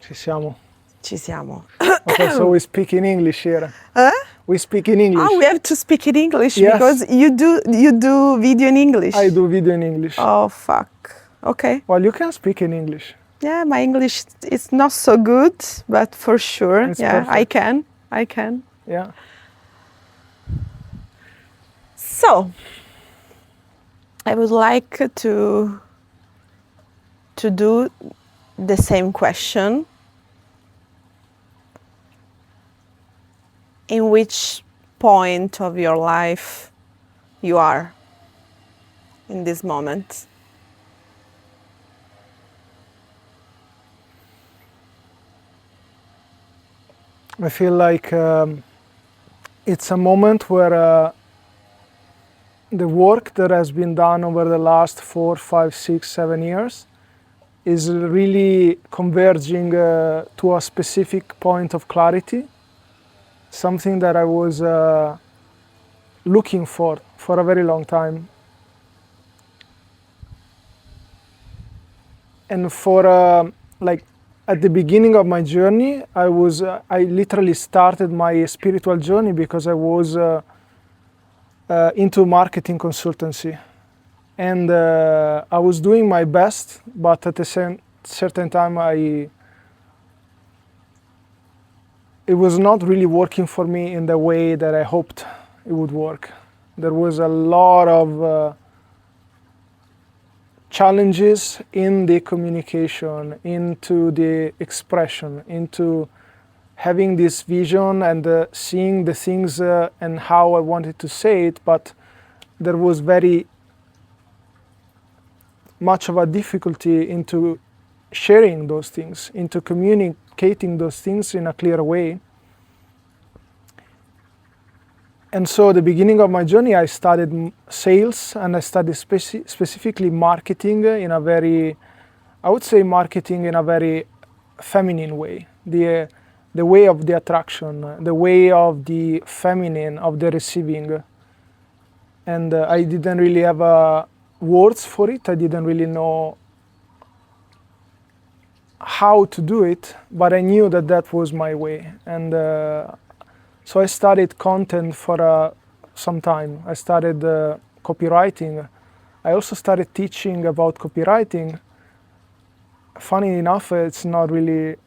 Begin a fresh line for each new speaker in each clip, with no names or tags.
Ci siamo.
Ci siamo.
Okay, so we speak in English here.
Huh?
We speak in English.
Oh, we have to speak in English
Yes.
because you do video in English.
I do video in English.
Oh fuck. Okay.
Well, you can speak in English.
Yeah, my English is not so good, but for sure,
It's
yeah,
perfect.
I can.
Yeah.
So, I would like to do the same question. In which point of your life you are in this moment?
I feel like it's a moment where the work that has been done over the last 4, 5, 6, 7 years is really converging to a specific point of clarity, something that I was looking for a very long time. And for like at the beginning of my journey, I literally started my spiritual journey because I was into marketing consultancy, and I was doing my best, but at the certain time it was not really working for me in the way that I hoped it would work. There was a lot of challenges in the communication, into the expression, into having this vision and seeing the things and how I wanted to say it, but there was very much of a difficulty into sharing those things, into communicating those things in a clear way. And so at the beginning of my journey, I studied sales, and I studied specifically marketing in a very, I would say marketing in a very feminine way. The way of the attraction, the way of the feminine, of the receiving. And I didn't really have words for it. I didn't really know how to do it, but I knew that that was my way. And so I studied content for some time. I started copywriting. I also started teaching about copywriting. Funny enough, it's not really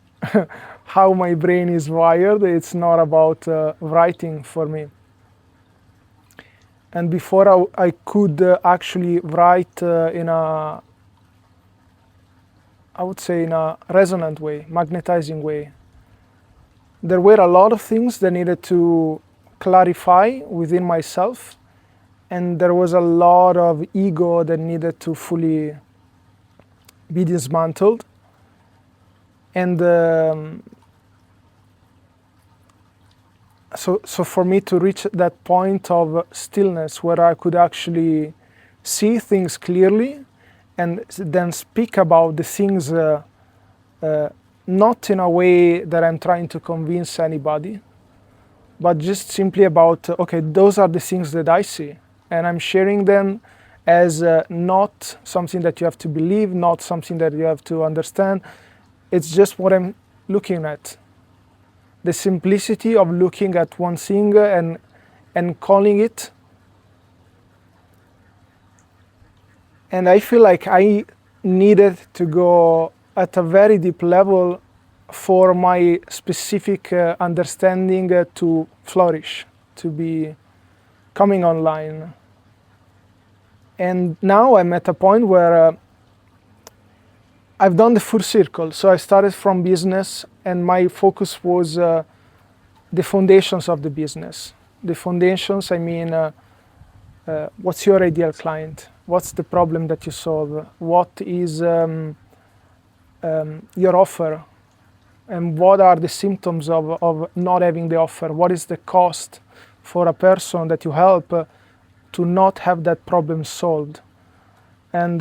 how my brain is wired. It's not about writing for me. And before I could actually write in a, I would say in a resonant way, magnetizing way, there were a lot of things that needed to clarify within myself, and there was a lot of ego that needed to fully be dismantled. And so for me to reach that point of stillness where I could actually see things clearly and then speak about the things not in a way that I'm trying to convince anybody, but just simply about, okay, those are the things that I see, and I'm sharing them as not something that you have to believe, not something that you have to understand. It's just what I'm looking at. The simplicity of looking at one thing and calling it. And I feel like I needed to go at a very deep level for my specific understanding to flourish, to be coming online. And now I'm at a point where I've done the full circle. So I started from business, and my focus was the foundations of the business. The foundations, I mean, what's your ideal client? What's the problem that you solve? What is your offer? And what are the symptoms of not having the offer? What is the cost for a person that you help to not have that problem solved? And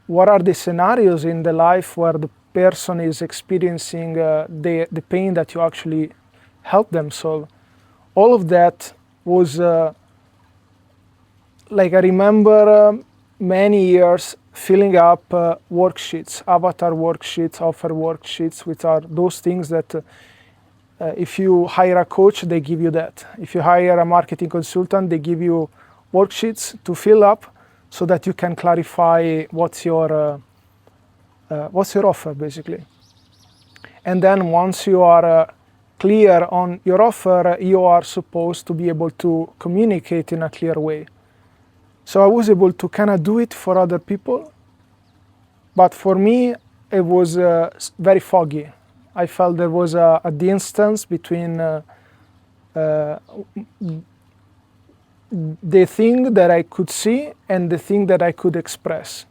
what are the scenarios in the life where the person is experiencing the pain that you actually help them solve? All of that was like, I remember many years filling up worksheets, avatar worksheets, offer worksheets, which are those things that if you hire a coach, they give you that. If you hire a marketing consultant, they give you worksheets to fill up so that you can clarify what's your offer, basically. And then once you are clear on your offer, you are supposed to be able to communicate in a clear way. So I was able to kind of do it for other people, but for me, it was very foggy. I felt there was a distance between the thing that I could see and the thing that I could express.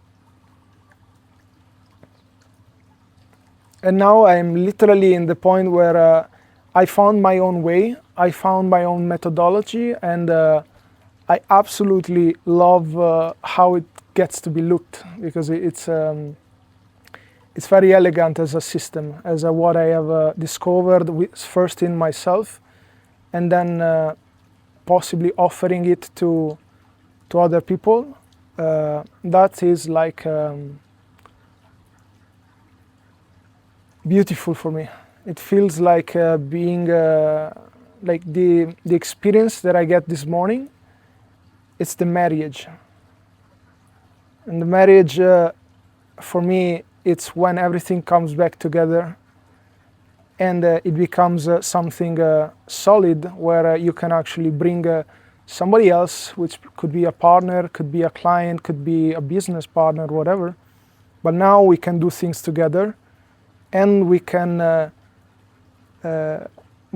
And now I'm literally in the point where I found my own way, I found my own methodology, and I absolutely love how it gets to be looked, because it's very elegant as a system, as what I have discovered first in myself, and then possibly offering it to other people. That is like beautiful for me. It feels like being like the experience that I get this morning. It's the marriage, and the marriage for me, it's when everything comes back together and it becomes something solid, where you can actually bring somebody else, which could be a partner, could be a client, could be a business partner, whatever. But now we can do things together, and we can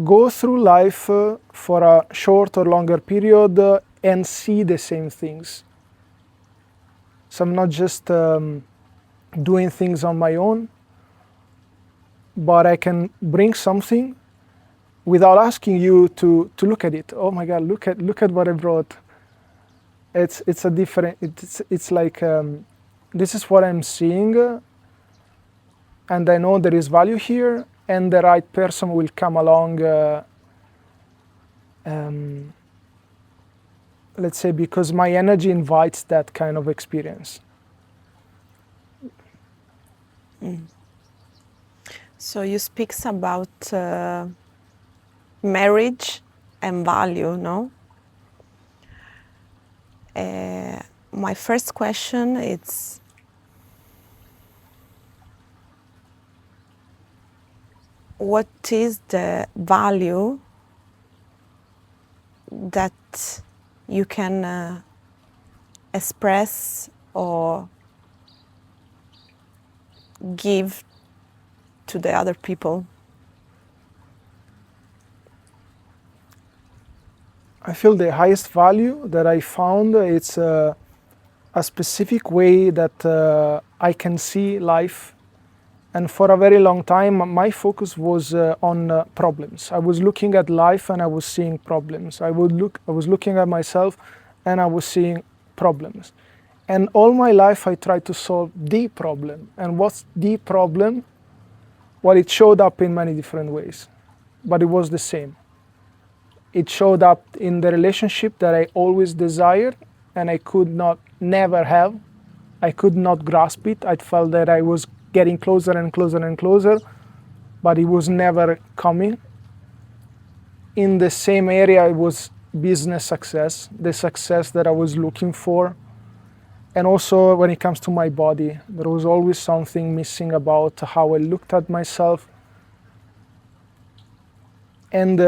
go through life for a short or longer period and see the same things. So I'm not just doing things on my own, but I can bring something without asking you to look at it. Oh my God, look at what I brought. It's a different. It's like this is what I'm seeing, and I know there is value here, and the right person will come along. Let's say, because my energy invites that kind of experience.
So you speak about marriage and value, no? My first question is, what is the value that you can express or give to the other people?
I feel the highest value that I found, it's a specific way that I can see life. And for a very long time, my focus was on problems. I was looking at life and I was seeing problems. I was looking at myself and I was seeing problems. And all my life I tried to solve the problem. And what's the problem? Well, it showed up in many different ways, but it was the same. It showed up in the relationship that I always desired and I could never have. I could not grasp it. I felt that I was getting closer and closer and closer, but it was never coming. In the same area, it was business success, the success that I was looking for. And also when it comes to my body, there was always something missing about how I looked at myself. And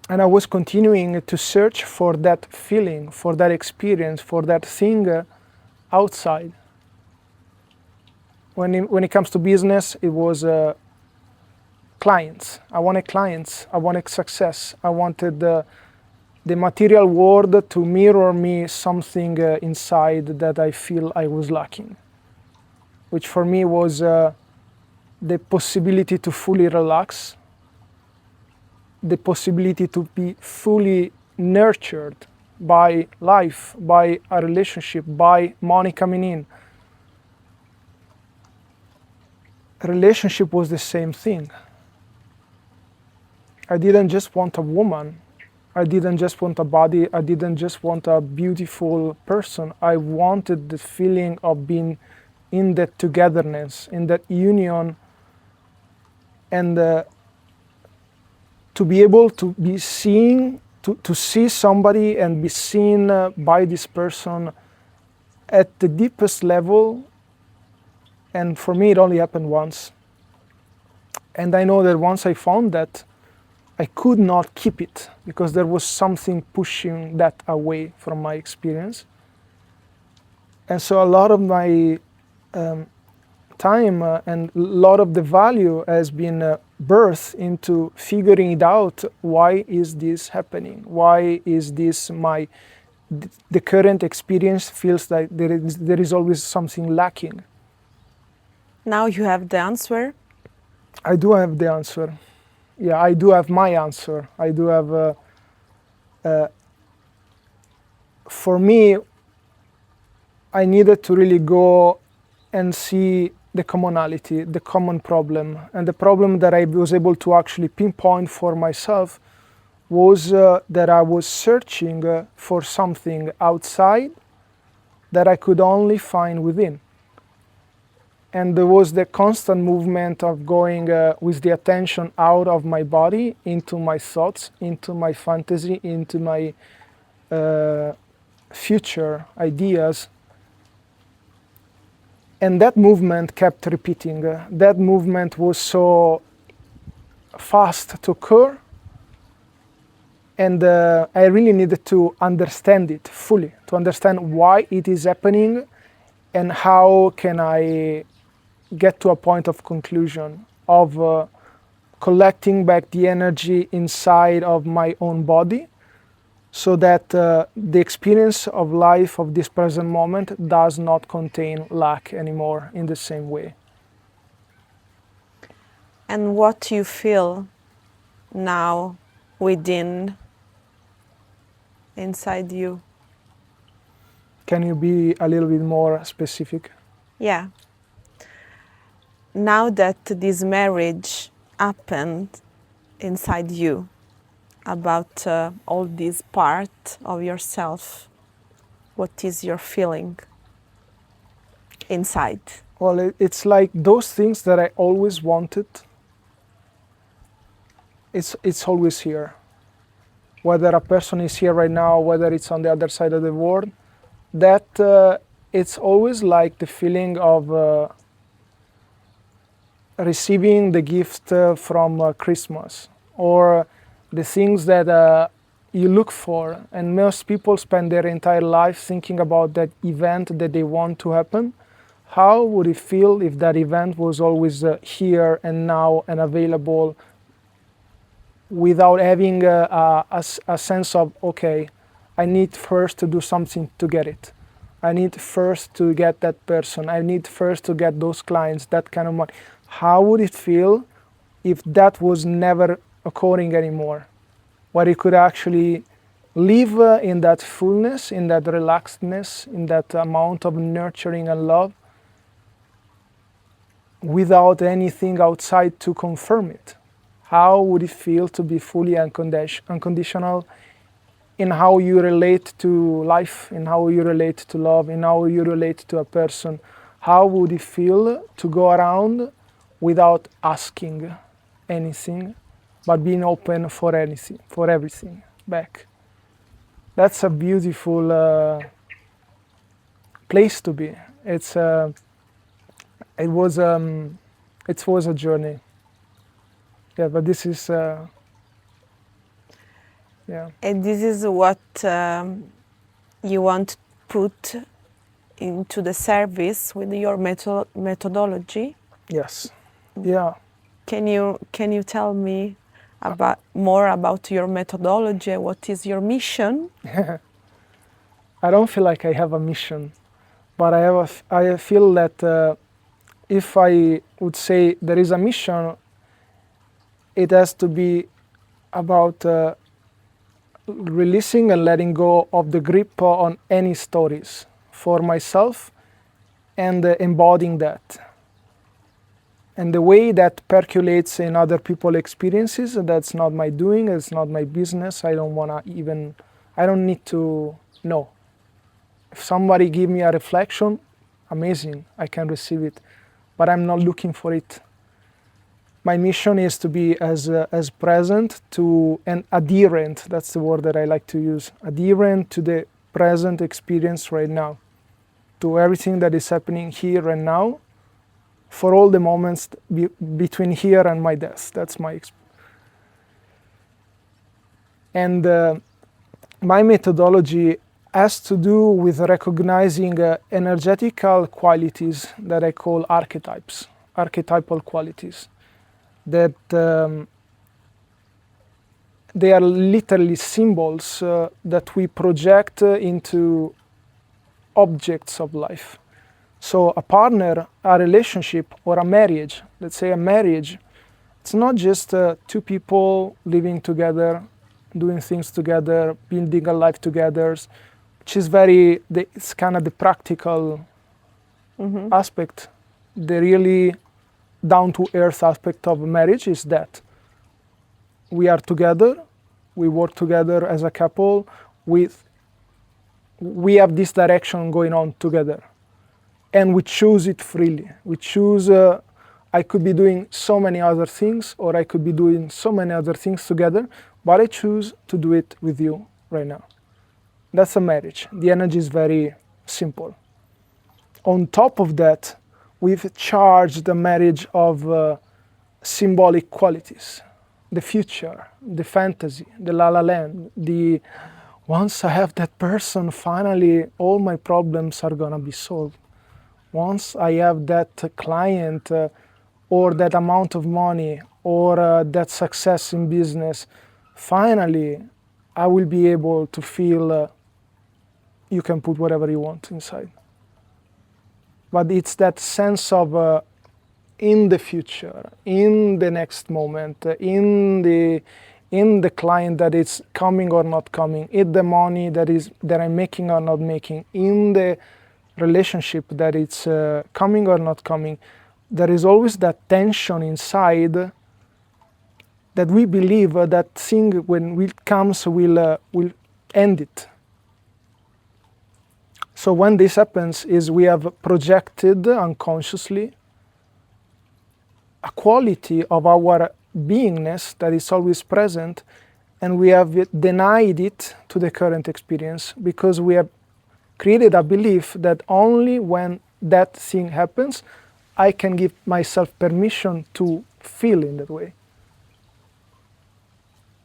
I was continuing to search for that feeling, for that experience, for that thing outside. When it comes to business, it was clients. I wanted clients. I wanted success. I wanted the material world to mirror me something inside that I feel I was lacking, which for me was the possibility to fully relax, the possibility to be fully nurtured by life, by a relationship, by money coming in. Relationship was the same thing. I didn't just want a woman. I didn't just want a body, I didn't just want a beautiful person. I wanted the feeling of being in that togetherness, in that union, and to be able to be seen, to see somebody and be seen by this person at the deepest level. And for me, it only happened once. And I know that once I found that, I could not keep it because there was something pushing that away from my experience. And so a lot of my time and a lot of the value has been birthed into figuring it out. Why is this happening? Why is this the current experience feels like there is always something lacking?
Now you have the answer.
I do have the answer. Yeah, I do have my answer. I do have, for me, I needed to really go and see the commonality, the common problem. And the problem that I was able to actually pinpoint for myself was that I was searching for something outside that I could only find within. And there was the constant movement of going with the attention out of my body into my thoughts, into my fantasy, into my future ideas. And that movement kept repeating. That movement was so fast to occur. And I really needed to understand it fully, to understand why it is happening and how can I get to a point of conclusion of collecting back the energy inside of my own body so that the experience of life of this present moment does not contain lack anymore in the same way.
And what you feel now within, inside you?
Can you be a little bit more specific?
Yeah. Now that this marriage happened inside you, about all this part of yourself, what is your feeling inside?
Well, it's like those things that I always wanted, it's always here. Whether a person is here right now, whether it's on the other side of the world, that it's always like the feeling of receiving the gift from Christmas, or the things that you look for. And most people spend their entire life thinking about that event that they want to happen. How would it feel if that event was always here and now and available, without having a sense of, okay, I need first to do something to get it. I need first to get that person. I need first to get those clients, that kind of money. How would it feel if that was never occurring anymore? Where you could actually live in that fullness, in that relaxedness, in that amount of nurturing and love, without anything outside to confirm it. How would it feel to be fully unconditional in how you relate to life, in how you relate to love, in how you relate to a person? How would it feel to go around without asking anything, but being open for anything, for everything back? That's a beautiful place to be. It was a journey. Yeah, but this is, yeah.
And this is what you want to put into the service with your methodology?
Yes. Yeah.
Can you tell me more about your methodology? What is your mission?
I don't feel like I have a mission, but I feel that if I would say there is a mission, it has to be about releasing and letting go of the grip on any stories for myself and embodying that. And the way that percolates in other people's experiences, that's not my doing, it's not my business. I don't need to know. If somebody give me a reflection, amazing, I can receive it, but I'm not looking for it. My mission is to be as present to and adherent, that's the word that I like to use, adherent to the present experience right now, to everything that is happening here and now, for all the moments between here and my death. That's my experience. And my methodology has to do with recognizing energetical qualities that I call archetypes, archetypal qualities, that they are literally symbols that we project into objects of life. So a partner, a relationship, or a marriage, let's say a marriage, it's not just two people living together, doing things together, building a life together, which is it's kind of the practical aspect. The really down-to-earth aspect of marriage is that we are together, we work together as a couple, we have this direction going on together. And we choose it freely. We choose, I could be doing so many other things, or I could be doing so many other things together, but I choose to do it with you right now. That's a marriage. The energy is very simple. On top of that, we've charged the marriage of symbolic qualities. The future, the fantasy, the la la land, once I have that person, finally all my problems are gonna be solved. Once I have that client or that amount of money or that success in business, finally I will be able to feel you can put whatever you want inside. But it's that sense of in the future, in the next moment, in the client that is coming or not coming, in the money that I'm making or not making, in the relationship that it's coming or not coming. There is always that tension inside that we believe that thing when it comes will end it. So when this happens is we have projected unconsciously a quality of our beingness that is always present, and we have denied it to the current experience because we have created a belief that only when that thing happens, I can give myself permission to feel in that way.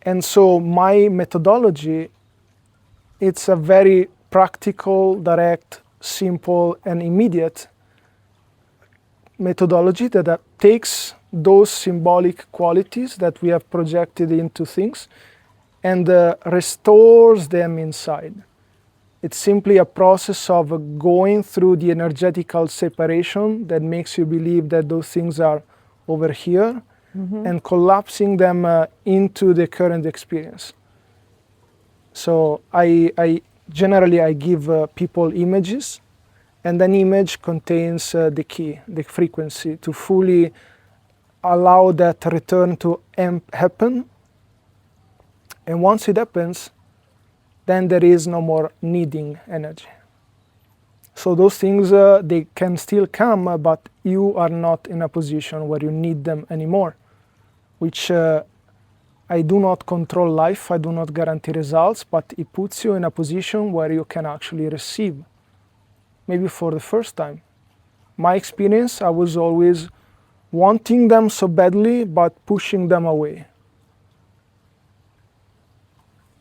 And so my methodology, it's a very practical, direct, simple, and immediate methodology that takes those symbolic qualities that we have projected into things and restores them inside. It's simply a process of going through the energetical separation that makes you believe that those things are over here and collapsing them into the current experience. So I generally give people images, and an image contains the key, the frequency, to fully allow that return to happen. And once it happens, then there is no more needing energy. So those things, they can still come, but you are not in a position where you need them anymore, which I do not control life, I do not guarantee results, but it puts you in a position where you can actually receive, maybe for the first time. My experience, I was always wanting them so badly, but pushing them away.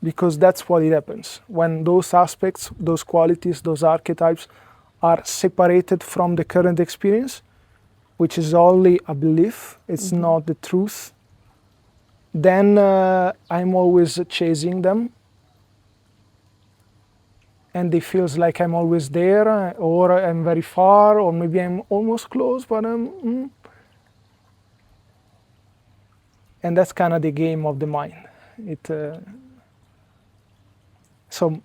Because that's what it happens. When those aspects, those qualities, those archetypes are separated from the current experience, which is only a belief, it's not the truth, then I'm always chasing them. And it feels like I'm always there, or I'm very far, or maybe I'm almost close, but I'm... And that's kind of the game of the mind. So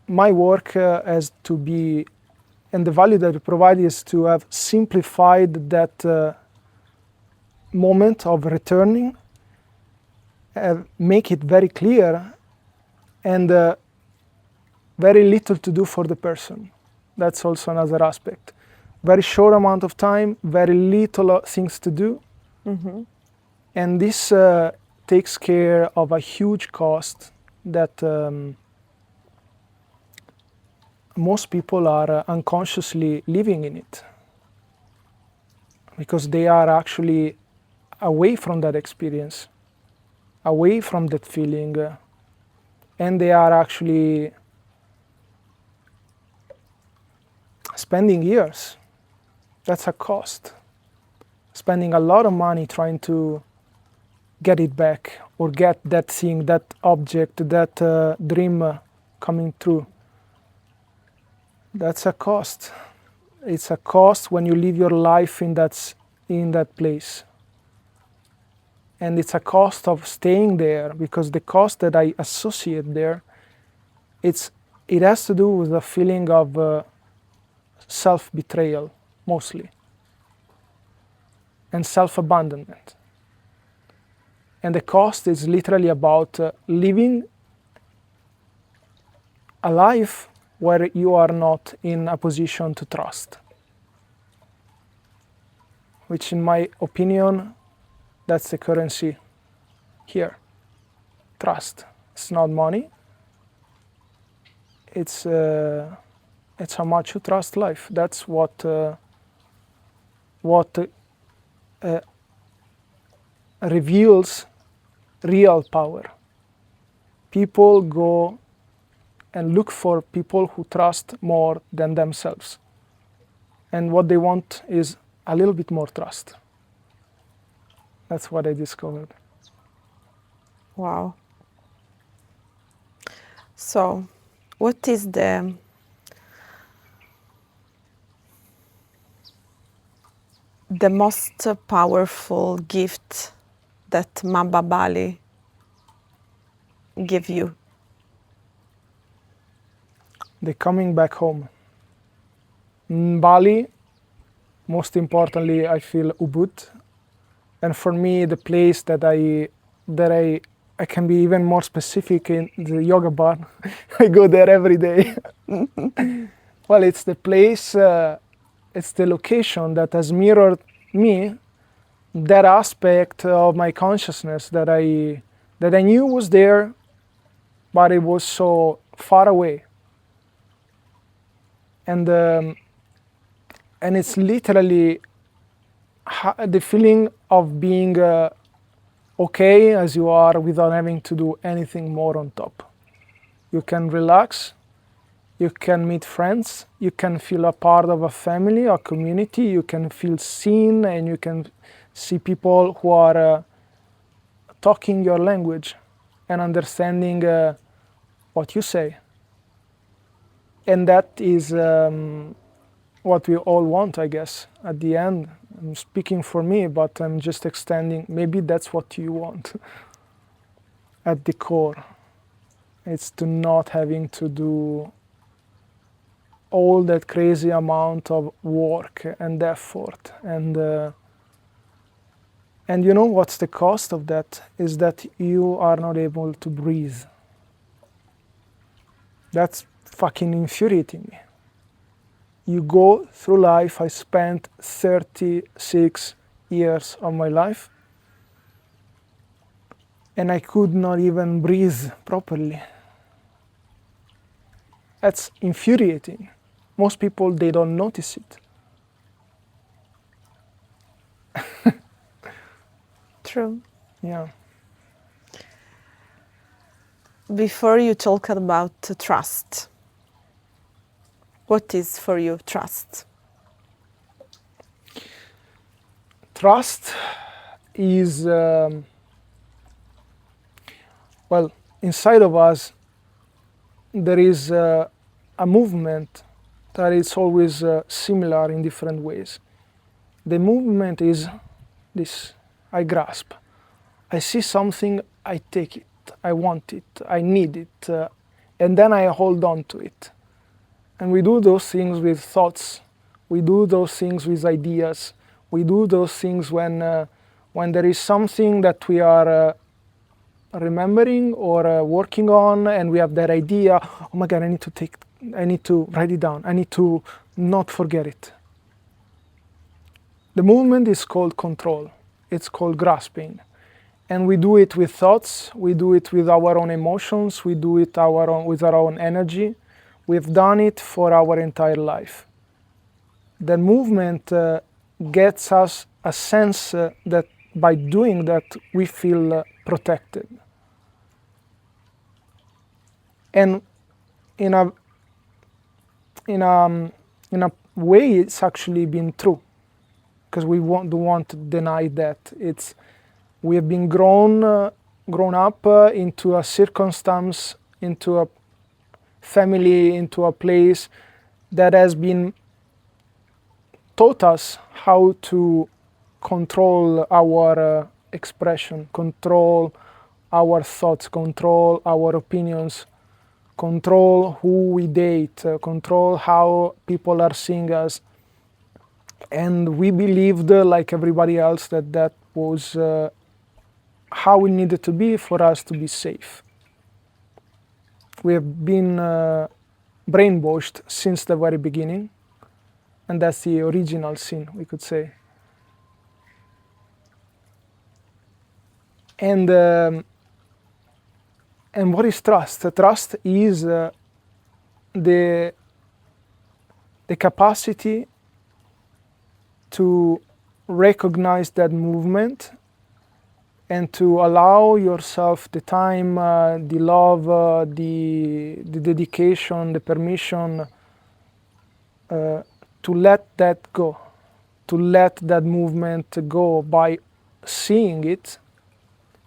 my work has to be, and the value that we provide is to have simplified that moment of returning, make it very clear, and very little to do for the person. That's also another aspect. Very short amount of time, very little things to do.
Mm-hmm.
And this takes care of a huge cost that most people are unconsciously living in it, because they are actually away from that experience, away from that feeling, and they are actually spending years. That's a cost. Spending a lot of money trying to get it back, or get that thing, that object, that dream coming true. That's a cost. It's a cost when you live your life in that place. And it's a cost of staying there, because the cost that I associate there, it has to do with a feeling of self-betrayal, mostly, and self-abandonment. And the cost is literally about living a life where you are not in a position to trust. Which, in my opinion, that's the currency here. Trust. It's not money. It's how much you trust life. That's what reveals real power. People go and look for people who trust more than themselves. And what they want is a little bit more trust. That's what I discovered.
Wow. So, what is the most powerful gift that Mamba Bali give you?
The coming back home. In Bali, most importantly, I feel Ubud. And for me, the place that I can be even more specific in the yoga barn. I go there every day. Well, it's the place, it's the location that has mirrored me, that aspect of my consciousness that I knew was there, but it was so far away. And it's literally the feeling of being okay as you are, without having to do anything more on top. You can relax, you can meet friends, you can feel a part of a family or community, you can feel seen, and you can see people who are talking your language and understanding what you say. And that is what we all want, I guess. At the end, I'm speaking for me, but I'm just extending. Maybe that's what you want. At the core, it's to not having to do all that crazy amount of work and effort. And you know what's the cost of that? Is that you are not able to breathe. That's fucking infuriating me. You go through life. I spent 36 years of my life, and I could not even breathe properly. That's infuriating. Most people, they don't notice it.
True.
Yeah.
Before you talk about trust, what is for you trust?
Trust is, well, inside of us, there is a movement that is always similar in different ways. The movement is this: I grasp. I see something, I take it, I want it, I need it, and then I hold on to it. And we do those things with thoughts. We do those things with ideas. We do those things when when there is something that we are remembering or working on, and we have that idea, oh my God, I need to write it down. I need to not forget it. The movement is called control. It's called grasping. And we do it with thoughts, we do it with our own emotions, we do it with our own energy. We've done it for our entire life. The movement gets us a sense that by doing that we feel protected. And in a way, it's actually been true, because we don't want to deny that. We have been grown up into a circumstance, into a family, into a place that has been taught us how to control our expression, control our thoughts, control our opinions, control who we date, control how people are seeing us. And we believed, like everybody else, that was how it needed to be for us to be safe. We have been brainwashed since the very beginning, and that's the original sin, we could say. And what is trust? Trust is the capacity to recognize that movement and to allow yourself the time, the love, the dedication, the permission to let that go, to let that movement go by seeing it.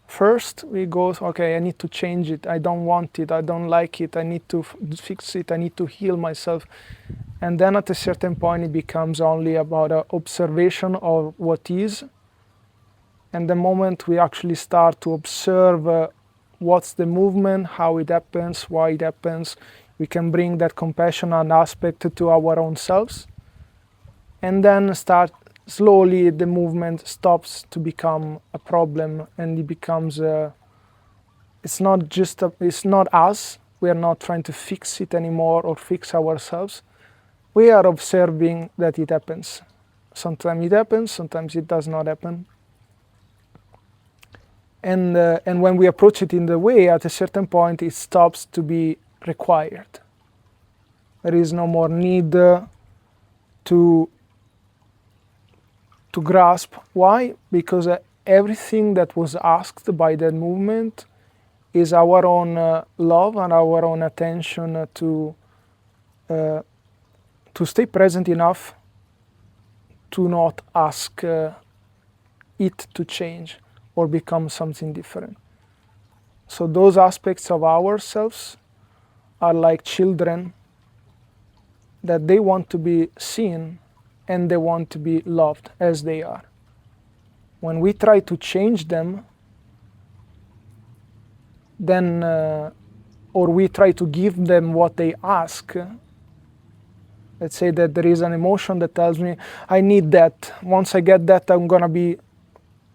First, we go, okay, I need to change it. I don't want it. I don't like it. I need to fix it. I need to heal myself. And then at a certain point, it becomes only about an observation of what is. And the moment we actually start to observe what's the movement, how it happens, why it happens, we can bring that compassionate aspect to our own selves. And then slowly the movement stops to become a problem, and it becomes it's not us. We are not trying to fix it anymore or fix ourselves. We are observing that it happens. Sometimes it happens, sometimes it does not happen. And when we approach it in the way, at a certain point it stops to be required. There is no more need to grasp. Why? Because everything that was asked by that movement is our own love and our own attention to stay present enough to not ask it to change or become something different. So those aspects of ourselves are like children, that they want to be seen and they want to be loved as they are. When we try to change them, then or we try to give them what they ask. Let's say that there is an emotion that tells me, I need that. Once I get that, I'm gonna be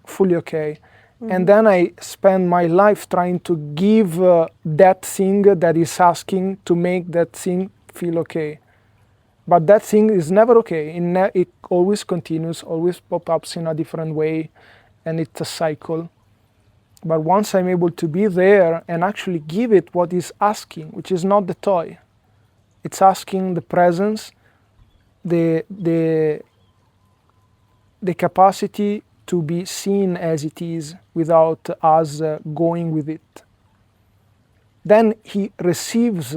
fully okay. Mm-hmm. And then I spend my life trying to give that thing that is asking to make that thing feel okay. But that thing is never okay. It always continues, always pop-ups in a different way, and it's a cycle. But once I'm able to be there and actually give it what it's asking, which is not the toy, it's asking the presence, the capacity to be seen as it is without us going with it. Then he receives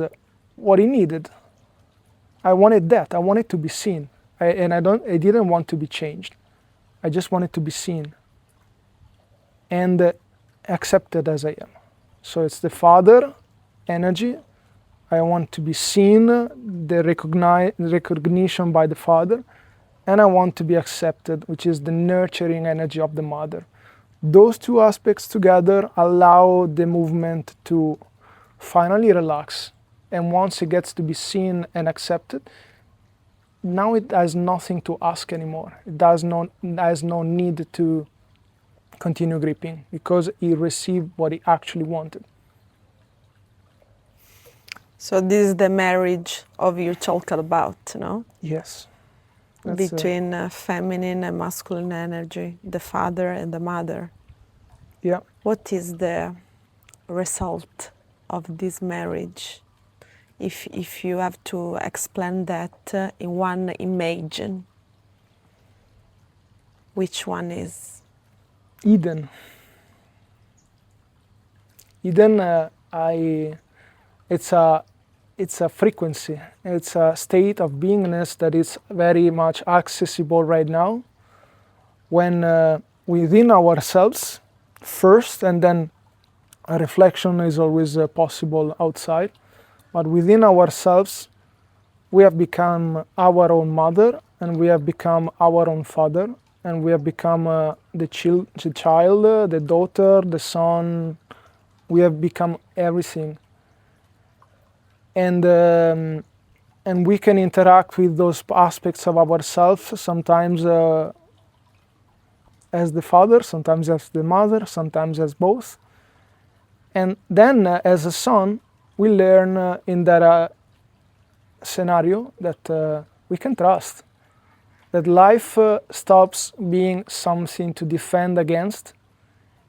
what he needed. I wanted that. I wanted to be seen, I didn't want to be changed. I just wanted to be seen and accepted as I am. So it's the Father energy. I want to be seen, the recognition by the Father, and I want to be accepted, which is the nurturing energy of the Mother. Those two aspects together allow the movement to finally relax. And once it gets to be seen and accepted, now it has nothing to ask anymore. It has no need to continue gripping because he received what he actually wanted.
So this is the marriage of you talked about, no?
Yes.
Between feminine and masculine energy, the father and the mother.
Yeah.
What is the result of this marriage? If you have to explain that in one image, which one is?
Eden. Eden, it's a frequency. It's a state of beingness that is very much accessible right now. When within ourselves first, and then a reflection is always possible outside. But within ourselves, we have become our own mother, and we have become our own father, and we have become the child, the daughter, the son. We have become everything, and we can interact with those aspects of ourselves sometimes as the father, sometimes as the mother, sometimes as both. And then as a son, we learn in that scenario that we can trust, that life stops being something to defend against,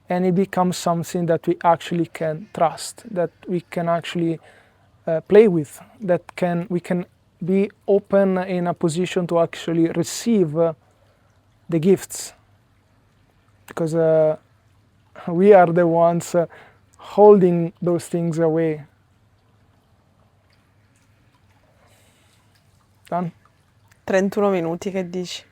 and it becomes something that we actually can trust, that we can actually play with, that we can be open in a position to actually receive the gifts, because we are the ones holding those things away. Done?
31 minuti, che dici?